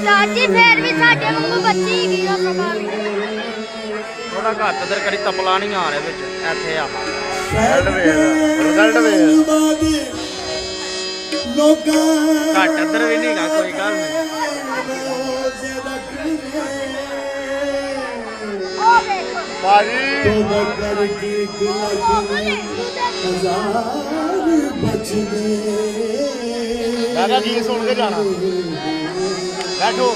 चाची फिर भी साडे वांगू बच्ची ही गई प्रभा थोड़ा घट इधर करी तपला नहीं आ रहा बिच इथे आ रिजल्ट घट इधर भी नहीं गा कोई गल नहीं ओ देखो दादा जी सुन के जाना बैठो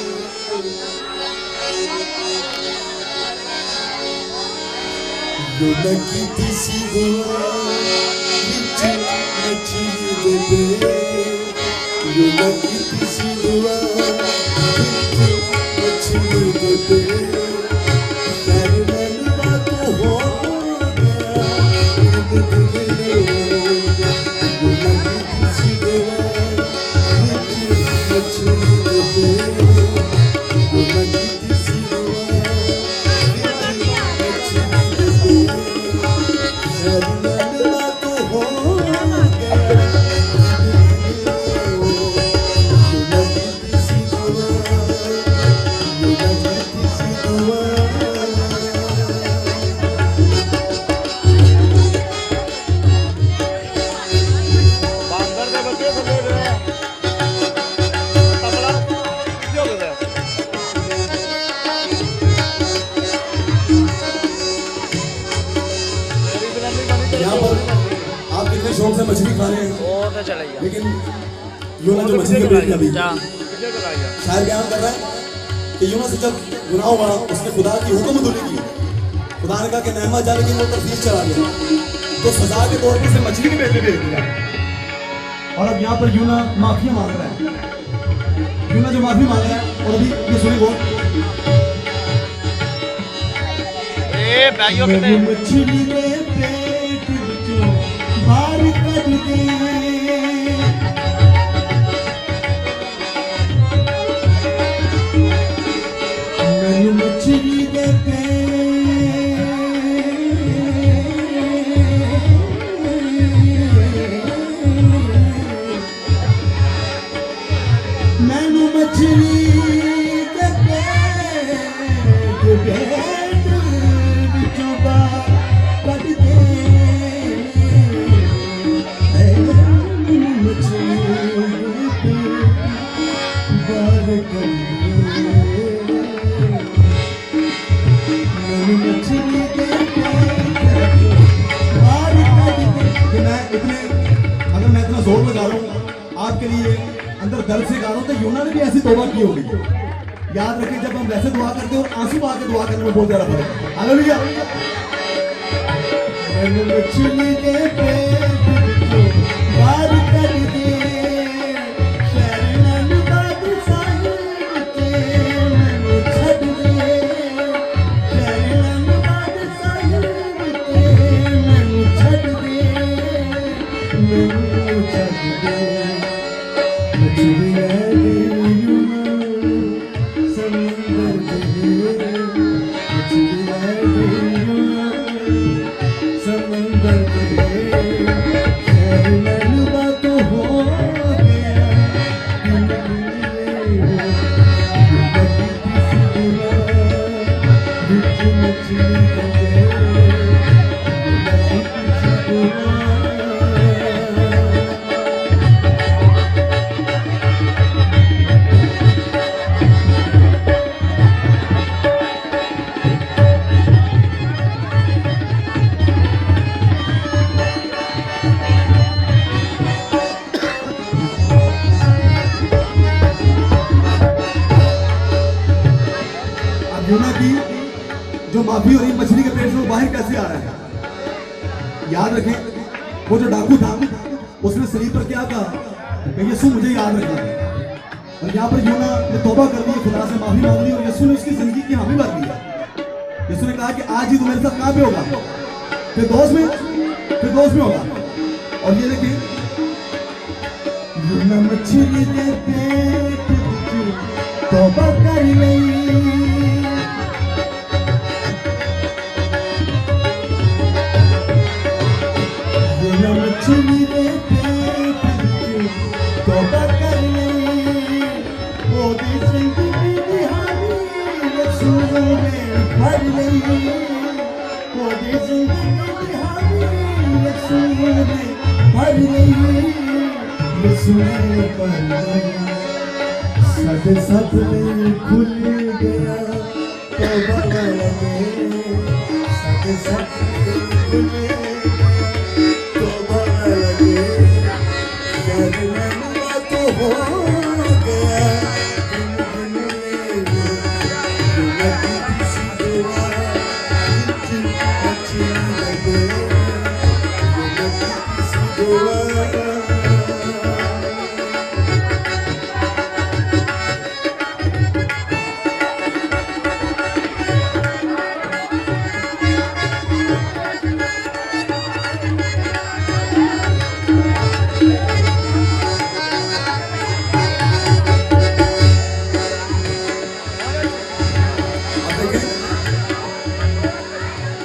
शौक से मछली खा रहे हैं वो तो चले गया लेकिन यूना जो मछली के पेट में अभी शायर बयान कर रहा है कि यूना से जब गुनाह हुआ उसने खुदा की हुक्म अदूली की खुदा ने कहा कि नेमत जा लेकिन वो तरफीज चला गया तो सजा के तौर पर उसे मछली के पेट में भेज दिया और अब यहाँ पर यूना माफी मांग रहा है यूना जो माफी मांग रहा है और अभी ये सुनी वो मछली के पेट बाहर कट दे मैंने मछली दे मैंने मछली दे बिचों बाहर कट दे जोर लगा रहा हूँ आपके लिए अंदर दिल से गा रहा हूँ तो यूना ने भी ऐसी तौबा की होगी याद रखें जब हम वैसे दुआ करते हैं और आंसू बहा के दुआ करने में बहुत ज्यादा फर्क है हालेलुया मैंने मछली के पेट बाहर कर दे शरण बात साहिब के मैंने छड़ दे शरण बात साहिब के मैंने छड़ दे मैंने छड़ दे मछली जो माफी हो रही मछली के पेट से वो बाहर कैसे आ रहा है याद रखें वो जो डाकू था उसने शरीर पर क्या कहा कि यीशु मुझे याद रखना और यहाँ पर यूना ने तौबा कर दी खुदा से माफी मांग ली और यीशु ने उसकी जिंदगी की हामी भर दिया यीशु ने कहा कि आज ही तू मेरे साथ कहाँ पे होगा फिर दोस्त में होगा और ये देखिए यूना मछली के पेट तौबा कर ली मछली दे पेट तौबा कर ले ओ दी जिंदगी भर नहीं कोई जिंदगी हावी रसूल भर नहीं रसूल पर सद सपने खुल गया तो बड़ा लगे सद सपने खुल गया तो बड़ा लगे शर्म तो हो गया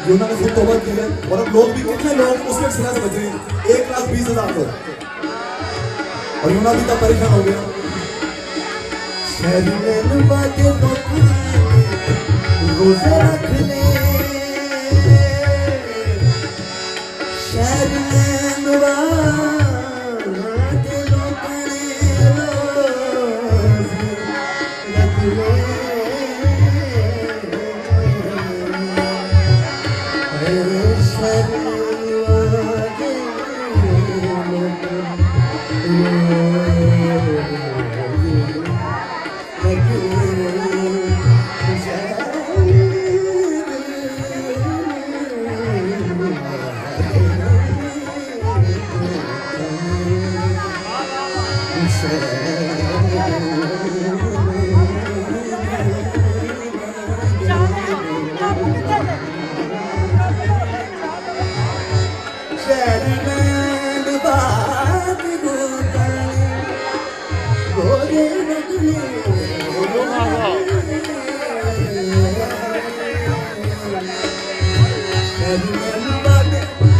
यूना ने खुद तौबा की है और अब लोग भी कितने लोग उसके सजा से बच रहे हैं 1,20,000 लोग और यूना भी तब परेशान हो गया रोजे रख ले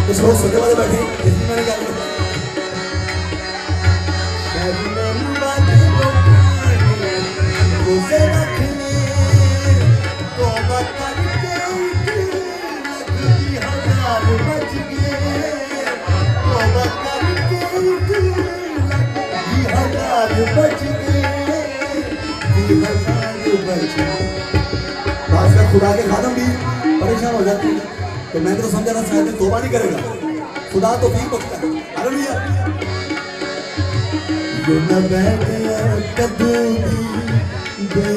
कुछ लोग सोने वाले बैठे लेकिन मैंने क्या किया आज का खुदा के खादम भी परेशान हो जाती है तो मैं तो समझा ना शायद तौबा नहीं करेगा खुदा तो ठीक बकता है हालेलुया यो न बैठा कदू भी दे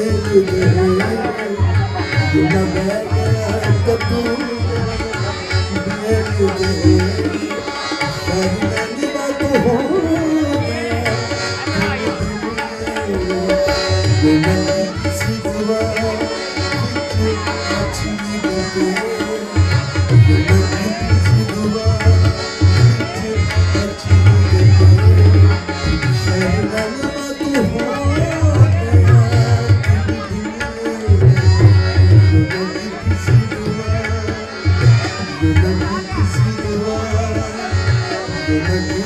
यो न बैठा कदू दे करने बात हो यो न सिवा अच्छी दे Thank you.